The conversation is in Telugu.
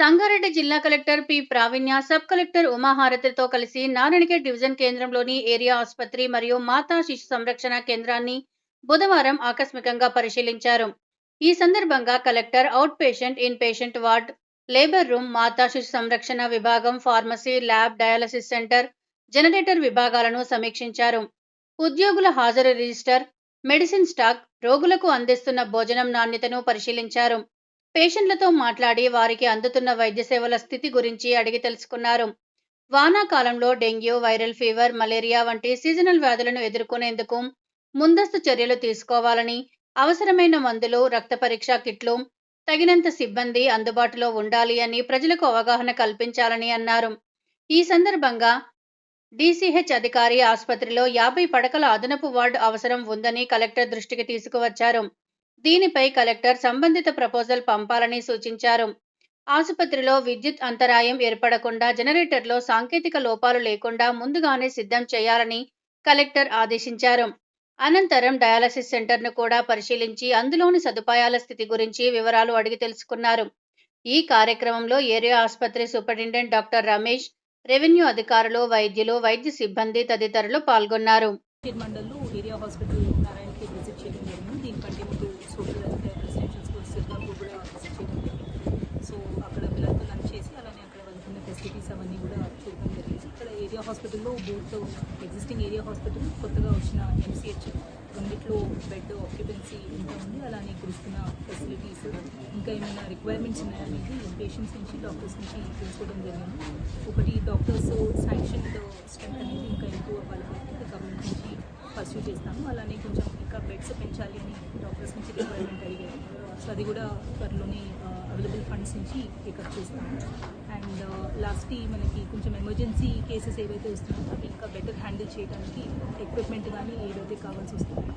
సంగారెడ్డి జిల్లా collector P Praveenya, sub collector ఉమాహారతితో కలిసి నారాయణఖేడ్ డివిజన్ కేంద్రంలోని ఏరియా ఆసుపత్రి మరియు మాతా శిశు సంరక్షణ కేంద్రాన్ని బుధవారం ఆకస్మికంగా పరిశీలించారు. ఈ సందర్భంగా collector out patient, in patient ward, labour room, మాతా శిశు సంరక్షణ విభాగం, pharmacy, lab, dialysis centre, generator విభాగాలను సమీక్షించారు. ఉద్యోగుల హాజరు రిజిస్టర్, మెడిసిన్ స్టాక్, రోగులకు అందిస్తున్న భోజనం నాణ్యతను పరిశీలించారు. పేషెంట్లతో మాట్లాడి వారికి అందుతున్న వైద్య సేవల స్థితి గురించి అడిగి తెలుసుకున్నారు. వానాకాలంలో డెంగ్యూ, వైరల్ ఫీవర్, మలేరియా వంటి సీజనల్ వ్యాధులను ఎదుర్కొనేందుకు ముందస్తు చర్యలు తీసుకోవాలని, అవసరమైన మందులు, రక్త పరీక్ష కిట్లు, తగినంత సిబ్బంది అందుబాటులో ఉండాలి అని ప్రజలకు అవగాహన కల్పించాలని అన్నారు. ఈ సందర్భంగా డీసీహెచ్ అధికారి ఆసుపత్రిలో 50 పడకల అదనపు వార్డు అవసరం ఉందని కలెక్టర్ దృష్టికి తీసుకువచ్చారు. దీనిపై కలెక్టర్ సంబంధిత ప్రపోజల్ పంపాలని సూచించారు. ఆసుపత్రిలో విద్యుత్ అంతరాయం ఏర్పడకుండా జనరేటర్లో సాంకేతిక లోపాలు లేకుండా ముందుగానే సిద్ధం చేయాలని కలెక్టర్ ఆదేశించారు. అనంతరం డయాలసిస్ సెంటర్ను కూడా పరిశీలించి అందులోని సదుపాయాల స్థితి గురించి వివరాలు అడిగి తెలుసుకున్నారు. ఈ కార్యక్రమంలో ఏరియా ఆసుపత్రి సూపరింటెండెంట్ డాక్టర్ రమేష్, రెవెన్యూ అధికారులు, వైద్యులు, వైద్య సిబ్బంది తదితరులు పాల్గొన్నారు. మండల్లో ఏరియా హాస్పిటల్ నారాయణకి విజిట్ చేయడం జరిగింది. దీనికంటే ముందు సోషల్ వెల్ఫేర్ రెసిడెన్షియల్ స్కూల్ సిద్ధాంకు కూడా విజిట్ చేయడం జరిగింది. సో అక్కడ పిల్లలతో లంచ్ చేసి అలానే అక్కడ వాళ్ళకున్న ఫెసిలిటీస్ అవన్నీ కూడా చూడడం జరిగింది. ఇక్కడ ఏరియా హాస్పిటల్లో బోత్ ఎగ్జిస్టింగ్ ఏరియా హాస్పిటల్, కొత్తగా వచ్చిన ఎంసీహెచ్ రెండిట్లో బెడ్ ఆక్యుపెన్సీ ఎంత ఉంది, అలానే ఇక్కడ ఇస్తున్న ఫెసిలిటీస్, ఇంకా ఏమైనా రిక్వైర్మెంట్స్ ఉన్నాయనేది పేషెంట్స్ నుంచి, డాక్టర్స్ నుంచి తెలుసుకోవడం జరిగింది. ఒకటి డాక్టర్స్ శాంక్షన్డ్ స్ట్రెంత్ అనేది ఇంకా ఎక్కువ అవ్వాలని గవర్నమెంట్ నుంచి పర్స్యూ చేస్తాము. అలానే కొంచెం ఇంకా బెడ్స్ పెంచాలి అని డాక్టర్స్ నుంచి రిక్వైర్మెంట్ అడిగారు. సో అది కూడా త్వరలోనే అవైలబుల్ ఫండ్స్ నుంచి పికప్ చేస్తాము. అండ్ లాస్ట్కి మనకి కొంచెం ఎమర్జెన్సీ కేసెస్ ఏవైతే వస్తున్నాయో అవి ఇంకా బెటర్ హ్యాండిల్ చేయడానికి ఎక్విప్మెంట్ కానీ ఏదైతే కావాల్సి వస్తుందో